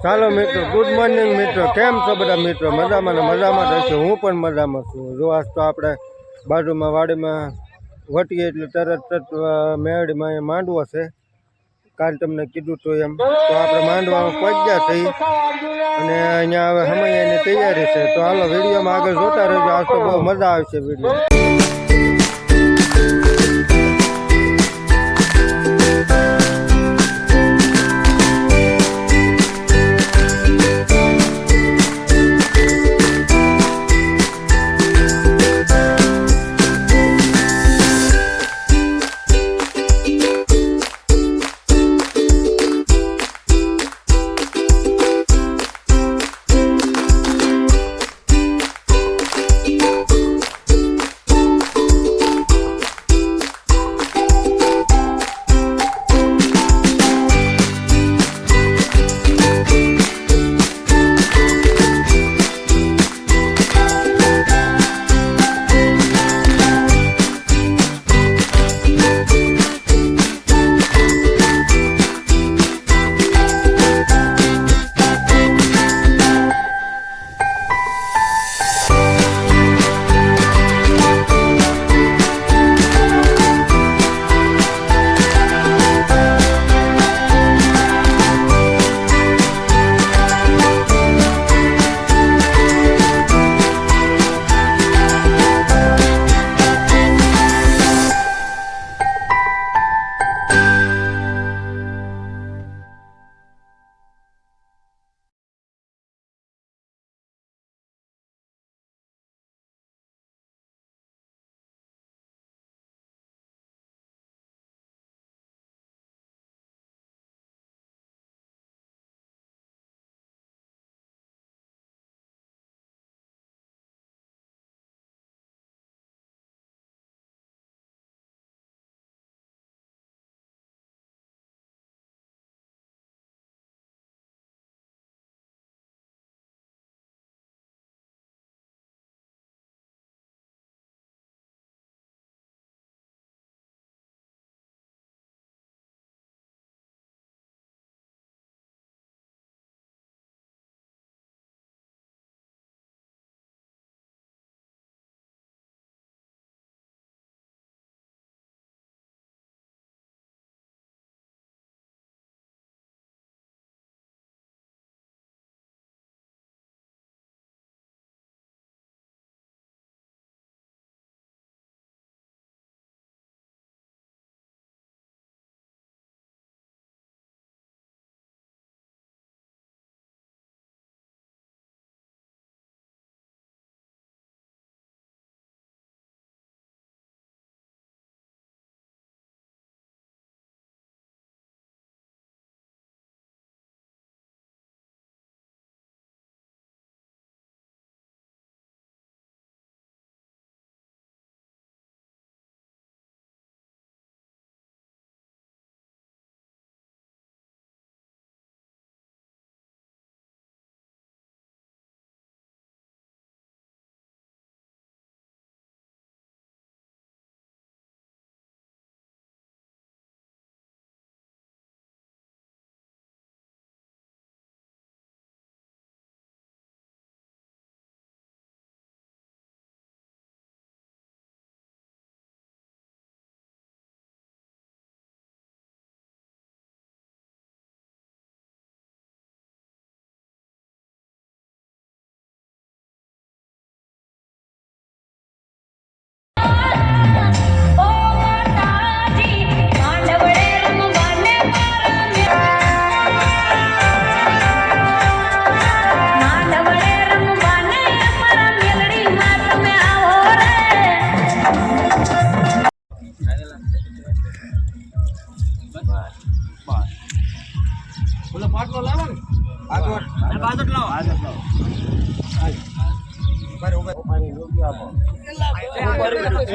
ચાલો મિત્રો, good morning મિત્રો. કેમ છો બધા મિત્રો? મજામાં ને મજામાં રહેશે. હું પણ મજામાં છું. જો આજ તો આપણે બાજુમાં વાડીમાં વટીએ એટલે તરત મેળીમાં અહીંયા માંડવો છે. કાલ તમને કીધું તો એમ તો આપણે માંડવામાં પહોંચ્યા છીએ અને અહીંયા હવે સમયની તૈયારી છે. તો હાલો વિડીયોમાં આગળ જોતા રહેજો. આજ તો બહુ મજા આવશે વિડીયો.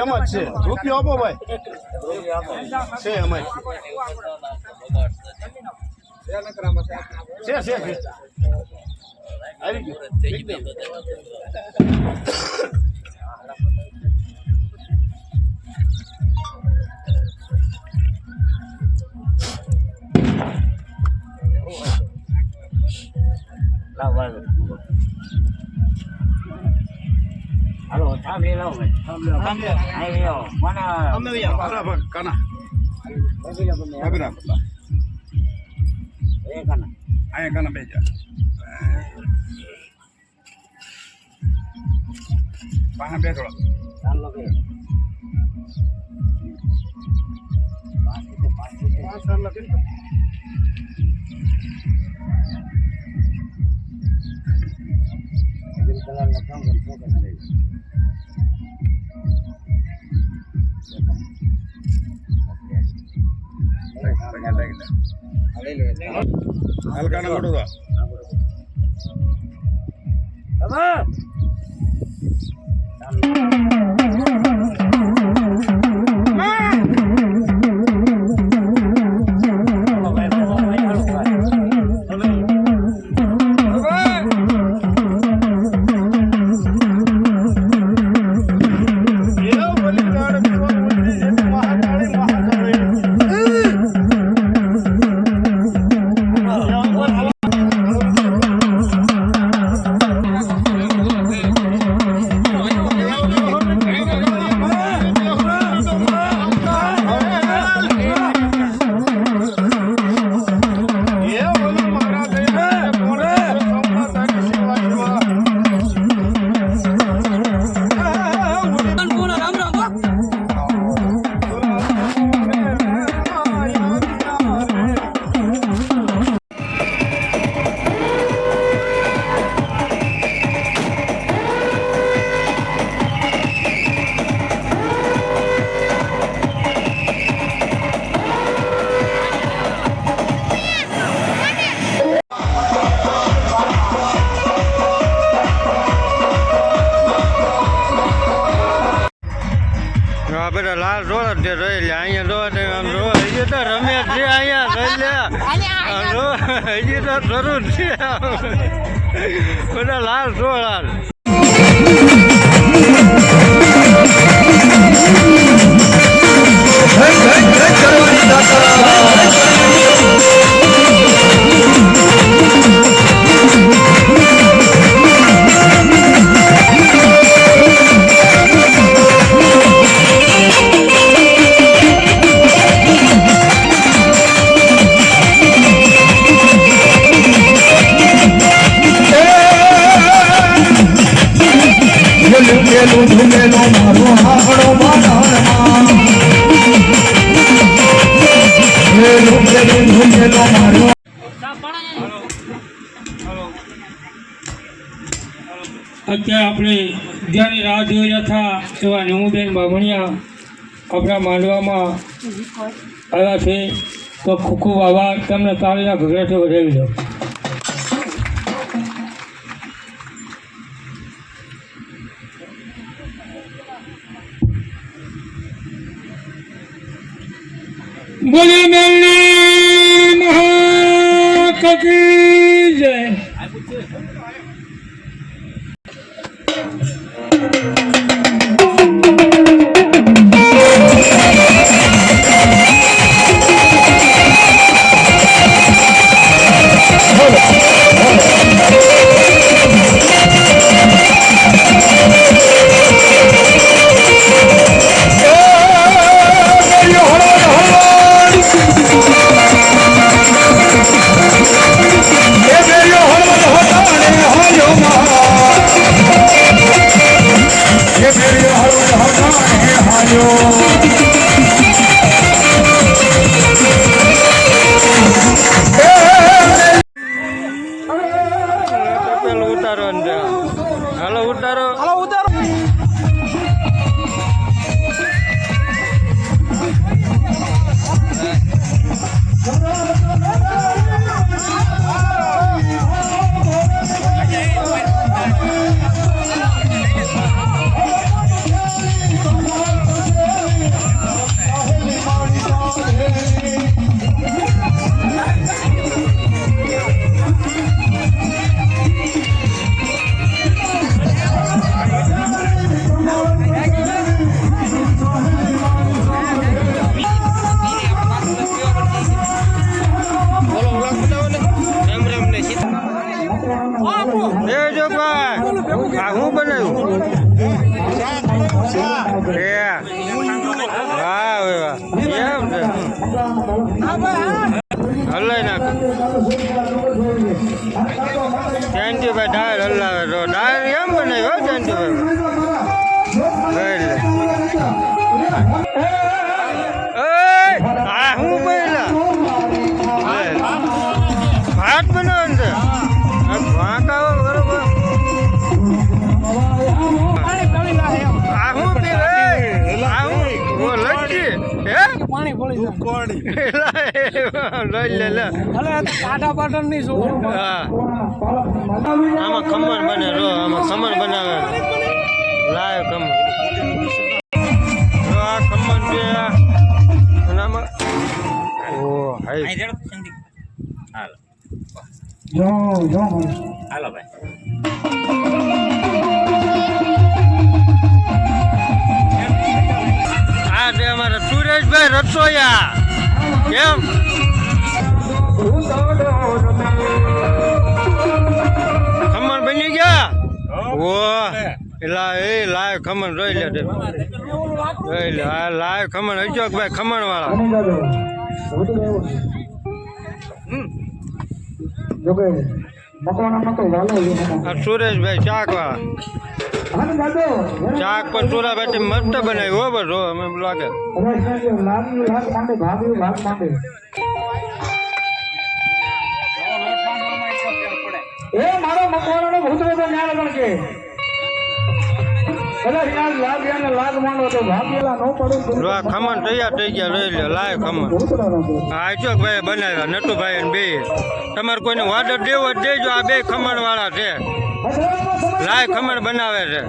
એમ જ છે. રૂપિયો આપો ભાઈ. છે અમારે છે આવી ગયું. હાલો થાંભલી લાવો અહીં આવો મને બરાબર કાના બરાબર એ કાના અહીંયા કાના બેજા પાહા બેઠો ચાલો કે હલકાના મોટું આ બધા લાલ રોડ જ રહી લે અહીંયા જોવા તમે આમ જોવા હજી તો રમે છે અહીંયા રહી લે હજી તો શરૂ જ છે બધા લાલ રોડ લાલ અત્યારે આપણે જ્યાંની રાહ જોઈ રહ્યા હતા એવા નેમુબેન બામણિયા આપણા માંડવામાં આવ્યા છે તો ખૂબ ખૂબ આભાર તમને તાળીના ગગડાટે વધાવી દો. બોલી મેલની મહાકકી જય. એ જો ભાઈ આ હું બનાવ્યું એ વાહ વાહ કેમ છે હલાઈ નાખ જયંતિભાઈ ડાયર હલાવે તો ડાયર એમ બનાવ્યો જયંતિભાઈ આ હું બનેલા ભાત બનાવવાનું છે ભાંકા બરોબર આ હું પીવે આ હું લચ્છી હે પાણી પડી લઈ લે લે પાટા પાટણ નહીં શું હા આમાં ખમણ બને રો આમાં ખમણ બનાવે લાય ખમણ જો આ ખમણ છે અને આમાં ઓ હાય હાલો ભાઈ આ છે અમારા સુરેશભાઈ રસોયા કેમ ખમણ બની ગયા ઓ એલા એ લાય ખમણ રોઈ લે રોઈ લે આ લાય ખમણ અશોકભાઈ ખમણ વાળા આ સુરેશભાઈ શાક વાળા શાક પર સુરાભાઈ મસ્ત બનાવ્યું હો બસ અમે એમ લાગે મારો મકવાણો ભૂતરો તો ન્યાય પણ કે જો આ ખમણ તૈયાર થઈ ગયા લઈ લે લાય ખમણ હા અશોકભાઈ બનાવ્યા નટુભાઈ અને બે તમારે કોઈને ઓર્ડર દેવો જ દેજો આ બે ખમણ વાળા છે લાય ખમણ બનાવે છે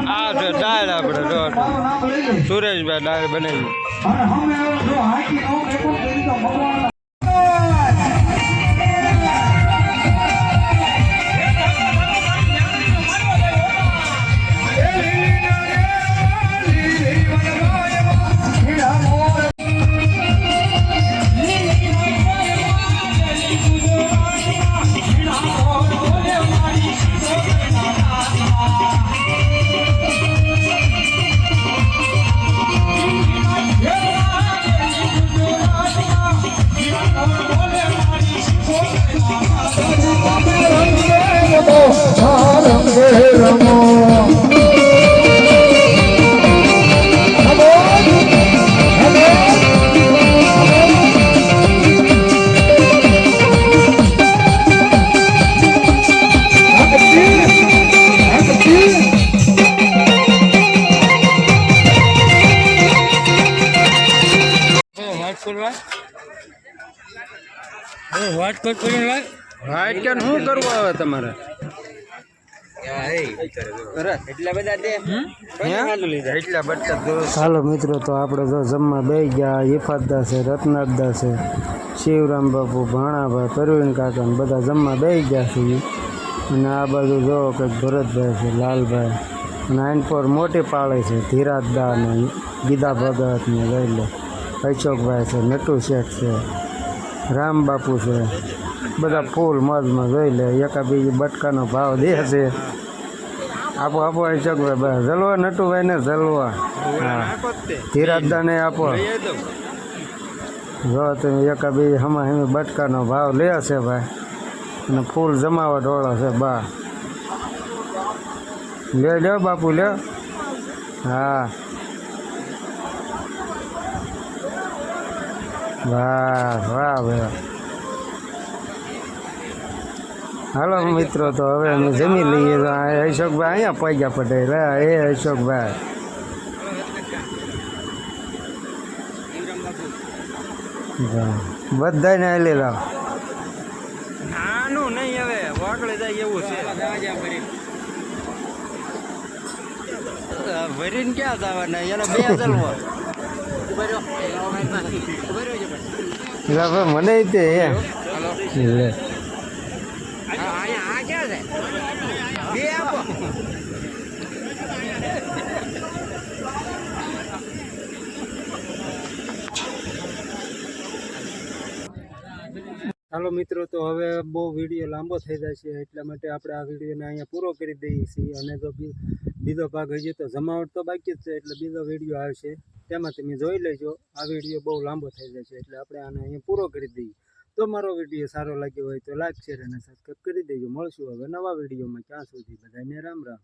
આ છે દાળ આપણે જો સુરેશભાઈ દાળ બનાવી હાઈટ કે શું કરવું આવે તમારે હાલો મિત્રો તો આપણે જો જમવા બે ગયા હિફાતદા છે રત્નાદા છે શિવરામ બાપુ ભાણાભાઈ પરવીન કાકા ને બધા જમવા બે ગયા છે અને આ બાજુ જો કંઈક ભરતભાઈ છે લાલભાઈ અને આઈન પર મોટી પાળે છે ધીરાજદા ને ગીતા ભગત ને લઈ લે અશોકભાઈ છે નટુ શેઠ છે રામ બાપુ છે બધા ફૂલ મજમાં જોઈ લે એકા બીજી બટકાનો ભાવ દે છે આપો આપો અશોકભાઈ બસ જલવા નટુભાઈ ને જલવા હા ધીરાજદાને આપો જો તમે એકા બીજી હમા હમી બટકાનો ભાવ લે છે ભાઈ અને ફૂલ જમાવટ વાળો છે બા લે લ્યો બાપુ લ્યો હા વાહ વાહ ભાઈ હાલો મિત્રો તો હવે અમે જમી લઈએ તો અશોકભાઈ અહીંયા પૈગા પટેલ એ અશોકભાઈ બધાને લઈ લાવ નાનું નહીં હવે વાકડે જાય એવું છે ભરીને ક્યાં જવાના એને બે ચલવા મને તે લે હાલો મિત્રો, તો હવે બહુ વિડીયો લાંબો થઈ જાય છે, એટલા માટે આપણે આ વિડીયોને અહીંયા પૂરો કરી દઈએ છીએ. અને જો બીજો ભાગ હજી તો જમાવટ તો બાકી જ છે, એટલે બીજો વિડીયો આવશે, તેમાં તમે જોઈ લેજો. આ વિડીયો બહુ લાંબો થઈ જાય છે, એટલે આપણે આને અહીંયા પૂરો કરી દઈએ. તો મારો વિડીયો સારો લાગ્યો હોય તો લાઈક શેર અને સબસ્ક્રાઈબ કરી દેજો. મળશું હવે નવા વિડીયોમાં. ત્યાં સુધી બધાને રામ રામ.